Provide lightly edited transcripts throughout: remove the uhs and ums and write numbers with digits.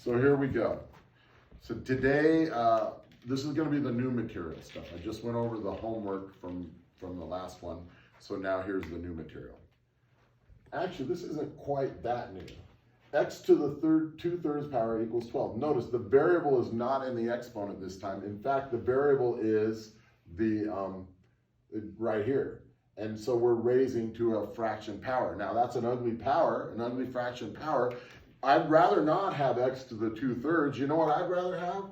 So here we go. So today, this is going to be the new material stuff. I just went over the homework from the last one. So now here's the new material. Actually, this isn't quite that new. X to the 2/3 power equals 12. Notice the variable is not in the exponent this time. In fact, the variable is the right here. And so we're raising to a fraction power. Now that's an ugly power, an ugly fraction power. I'd rather not have x to the 2/3. You know what I'd rather have?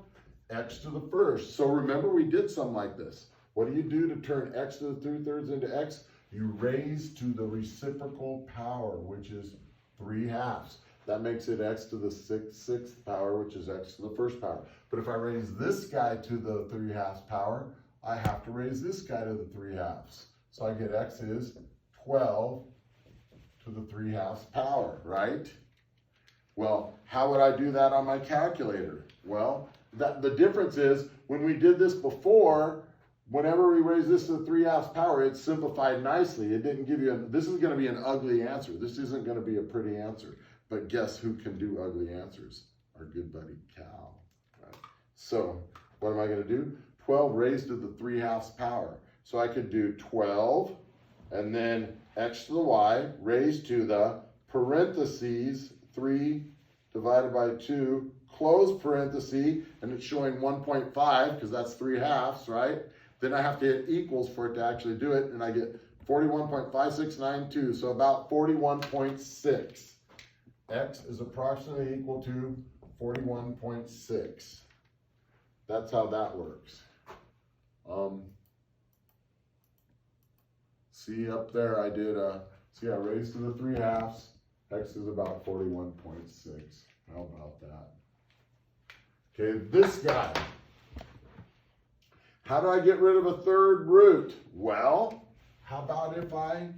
X to the first. So remember we did something like this. What do you do to turn x to the 2/3 into x? You raise to the reciprocal power, which is 3/2. That makes it x to the 6th power, which is x to the first power. But if I raise this guy to the 3/2 power, I have to raise this guy to the 3/2. So I get x is 12 to the 3/2 power, right? Well, how would I do that on my calculator? Well, the difference is when we did this before, whenever we raise this to the 3/2 power, it simplified nicely. It didn't give you, this is going to be an ugly answer. This isn't going to be a pretty answer. But guess who can do ugly answers? Our good buddy Cal. Right? So what am I going to do? 12 raised to the 3/2 power. So I could do 12 and then x to the y raised to the parentheses 3 divided by 2 close parenthesis, and it's showing 1.5 because that's 3/2, right? Then I have to hit equals for it to actually do it, and I get 41.5692, so about 41.6. X is approximately equal to 41.6. That's how that works. See up there, I did, see I raised to the 3/2. X is about 41.6. How about that? Okay, this guy. How do I get rid of a third root? Well, how about if I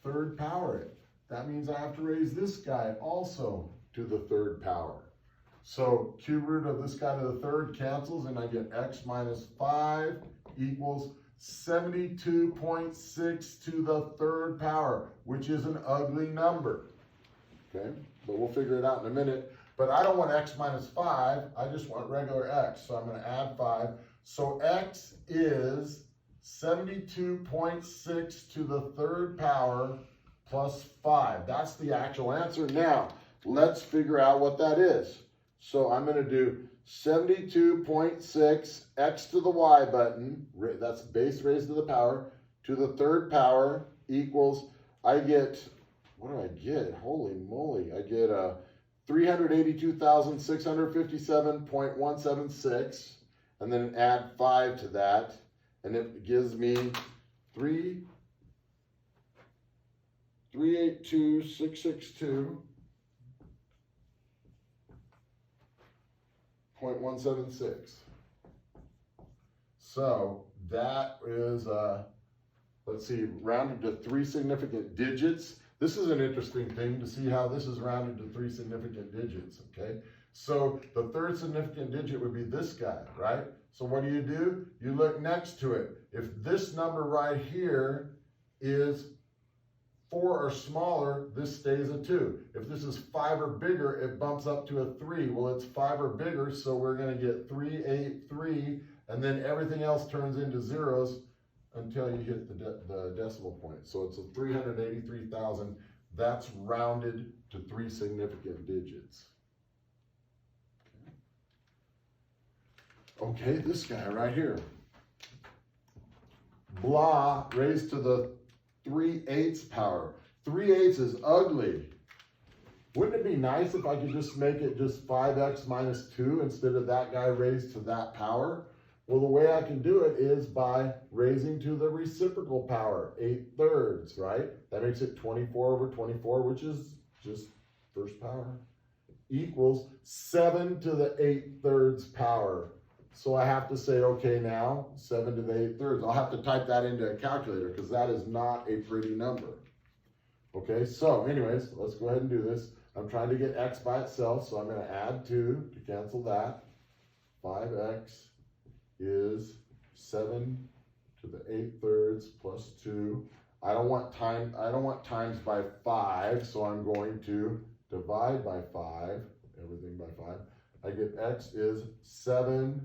third power it? That means I have to raise this guy also to the 3rd power. So cube root of this guy to the 3rd cancels, and I get x minus 5 equals 72.6 to the 3rd power, which is an ugly number. Okay, but we'll figure it out in a minute. But I don't want x minus 5, I just want regular x. So I'm going to add 5. So x is 72.6 to the 3rd power plus 5. That's the actual answer. Now, let's figure out what that is. So I'm going to do 72.6 x to the y button, that's base raised to the power, to the 3rd power equals, I get, what do I get? Holy moly, I get 382,657.176, and then add 5 to that, and it gives me 382,662.176. So that is, let's see, rounded to 3 significant digits. This is an interesting thing to see how this is rounded to 3 significant digits, okay? So the 3rd significant digit would be this guy, right? So what do? You look next to it. If this number right here is 4 or smaller, this stays a 2. If this is 5 or bigger, it bumps up to a 3. Well, it's 5 or bigger, so we're going to get 383, and then everything else turns into zeros until you hit the decimal point. So it's a 383,000. That's rounded to 3 significant digits. Okay, this guy right here. Blah raised to the 3/8 power. 3/8 is ugly. Wouldn't it be nice if I could just make it just 5x minus 2 instead of that guy raised to that power? Well, the way I can do it is by raising to the reciprocal power, 8/3, right? That makes it 24 over 24, which is just first power, equals 7 to the 8/3 power. So I have to say, okay, now 7 to the 8/3. I'll have to type that into a calculator because that is not a pretty number. Okay, so anyways, let's go ahead and do this. I'm trying to get x by itself, so I'm going to add 2 to cancel that. 5x is 7 to the 8/3 plus 2. I don't want times by 5, so I'm going to divide by 5, everything by 5. I get x is 7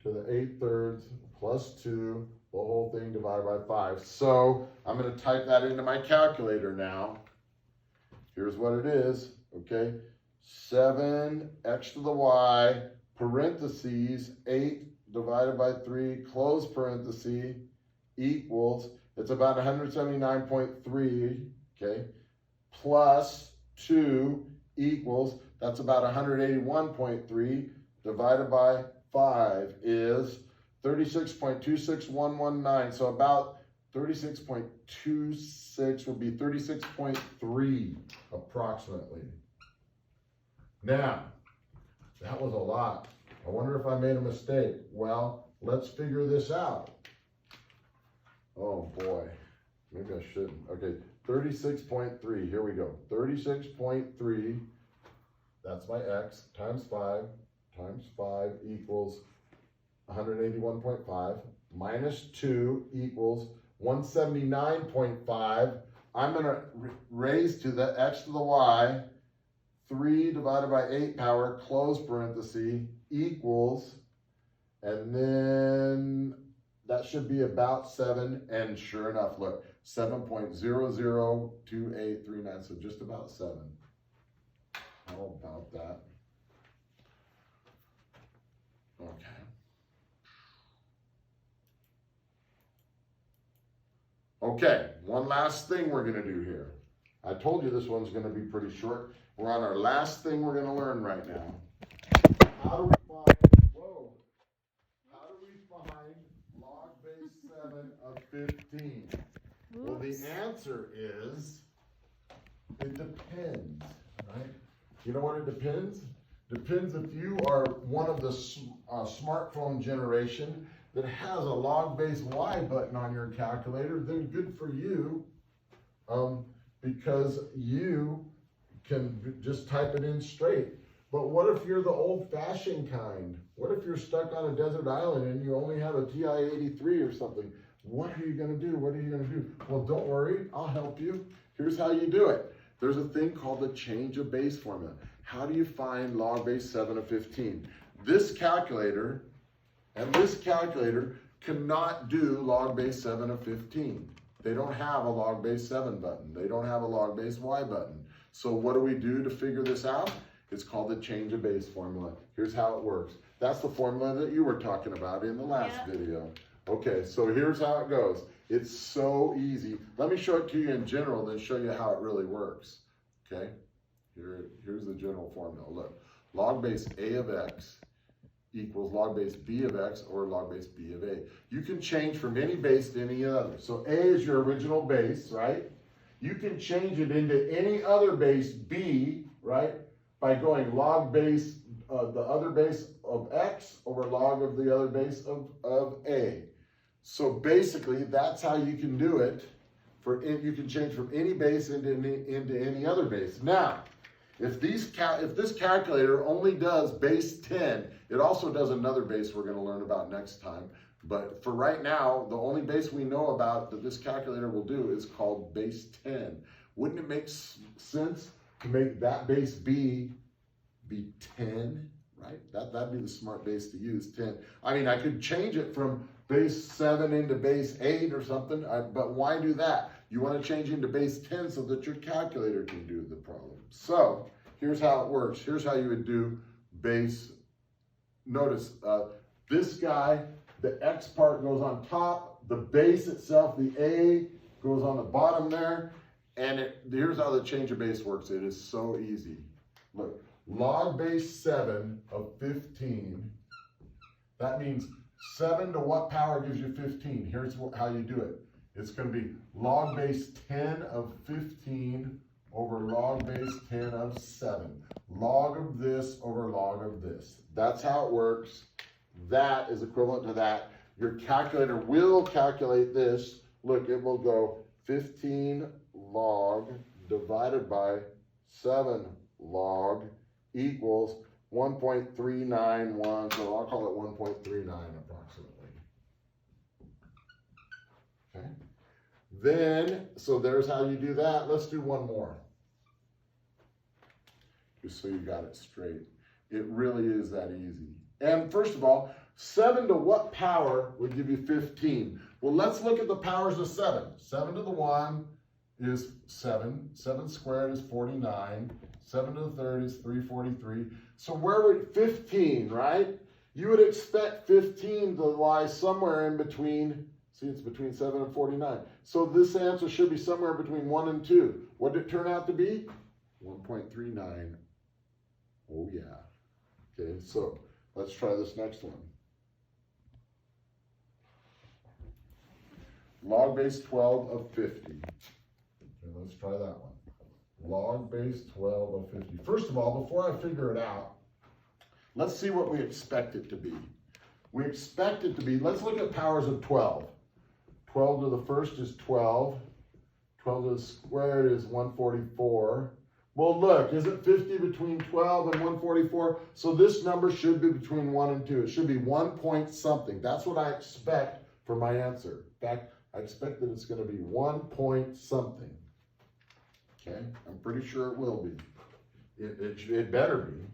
to the 8/3 plus 2, the whole thing divided by 5. So I'm going to type that into my calculator now. Here's what it is, okay? 7x to the y, parentheses, 8 divided by 3, close parenthesis, equals, it's about 179.3, okay? Plus 2 equals, that's about 181.3, divided by 5 is 36.26119. So about 36.26 would be 36.3 approximately. Now, that was a lot. I wonder if I made a mistake. Well, let's figure this out. Oh boy, maybe I shouldn't. Okay, 36.3, here we go. 36.3, that's my x, times 5 equals 181.5, minus 2 equals 179.5. I'm going to raise to the x to the y, 3 divided by 8 power, close parenthesis, equals, and then that should be about 7, and sure enough, look, 7.002839, so just about 7. How about that? Okay. Okay, one last thing we're going to do here. I told you this one's going to be pretty short. We're on our last thing we're going to learn right now. How do we find, how do we find log base 7 of 15? Well, the answer is, it depends, right? You know what it depends? Depends if you are one of the smartphone generation that has a log base Y button on your calculator, then good for you, because you can just type it in straight. But what if you're the old-fashioned kind? What if you're stuck on a desert island and you only have a TI-83 or something? What are you going to do? What are you going to do? Well, don't worry, I'll help you. Here's how you do it. There's a thing called the change of base formula. How do you find log base 7 of 15? This calculator and this calculator cannot do log base 7 of 15. They don't have a log base 7 button. They don't have a log base Y button. So what do we do to figure this out? It's called the change of base formula. Here's how it works. That's the formula that you were talking about in the last video. Okay, so here's how it goes. It's so easy. Let me show it to you in general, then show you how it really works. Okay, here's the general formula. Look, log base A of x equals log base B of x or log base B of A. You can change from any base to any other. So A is your original base, right? You can change it into any other base B, right? By going log base, the other base of x over log of the other base of A. So basically, that's how you can do it. You can change from any base into any other base. Now, if this calculator only does base 10, it also does another base we're going to learn about next time. But for right now, the only base we know about that this calculator will do is called base 10. Wouldn't it make sense to make that base B be 10, right? That'd be the smart base to use, 10. I mean, I could change it from base 7 into base 8 or something, but why do that? You want to change into base 10 so that your calculator can do the problem. So here's how it works. Here's how you would do base. Notice this guy, the X part goes on top, the base itself, the A, goes on the bottom there, and here's how the change of base works. It is so easy. Look, log base 7 of 15, that means 7 to what power gives you 15? Here's how you do it. It's going to be log base 10 of 15 over log base 10 of 7. Log of this over log of this. That's how it works. That is equivalent to that. Your calculator will calculate this. Look, it will go 15 log divided by 7 log equals 1.391, so I'll call it 1.39 approximately. Okay. Then, so there's how you do that. Let's do one more, just so you got it straight. It really is that easy. And first of all, 7 to what power would give you 15? Well, let's look at the powers of 7. 7 to the 1 is 7. 7 squared is 49. 7 to the third is 343. So where would 15, right? You would expect 15 to lie somewhere in between. See, it's between 7 and 49. So this answer should be somewhere between 1 and 2. What did it turn out to be? 1.39. Oh, yeah. Okay, so let's try this next one. Log base 12 of 50. Okay, let's try that one. Log base 12 of 50. First of all, before I figure it out, let's see what we expect it to be. We expect it to be, let's look at powers of 12. 12 to the first is 12. 12 to the squared is 144. Well, look, isn't 50 between 12 and 144? So this number should be between 1 and 2. It should be 1 point something. That's what I expect for my answer. In fact, I expect that it's going to be 1 point something. Okay, I'm pretty sure it will be. It better be.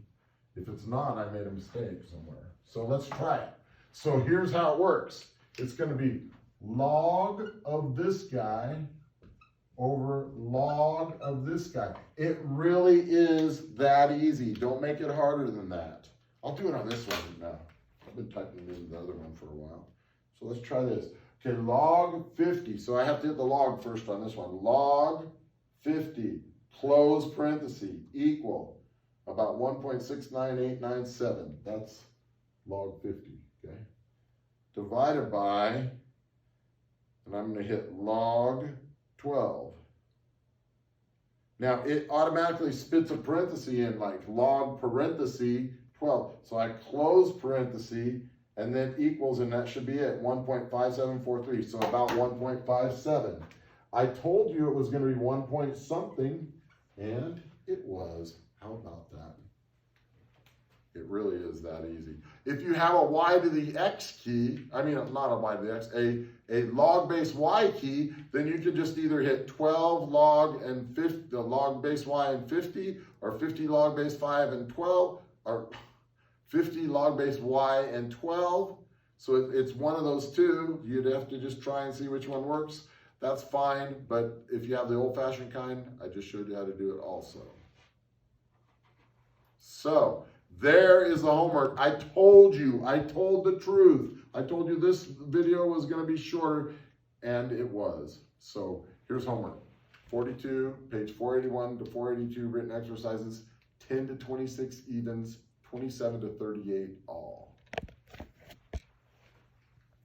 If it's not, I made a mistake somewhere. So let's try it. So here's how it works. It's going to be log of this guy over log of this guy. It really is that easy. Don't make it harder than that. I'll do it on this one now. I've been typing in the other one for a while. So let's try this. Okay, log 50. So I have to hit the log first on this one. Log 50, close parenthesis, equal about 1.69897. That's log 50, okay? Divided by, and I'm going to hit log 12. Now, it automatically spits a parenthesis in, like log parenthesis 12. So I close parenthesis, and then equals, and that should be it, 1.5743, so about 1.57. I told you it was going to be 1 point something, and it was. How about that? It really is that easy. If you have a y to the x key, I mean, not a y to the x, a log base y key, then you can just either hit 12 log and 50, the log base y and 50, or 50 log base 5 and 12, or 50 log base y and 12. So it's one of those two. You'd have to just try and see which one works. That's fine, but if you have the old-fashioned kind, I just showed you how to do it also. So there is the homework. I told you, I told the truth. I told you this video was going to be shorter, and it was. So here's homework. 42, page 481 to 482, written exercises, 10 to 26 evens, 27 to 38 all.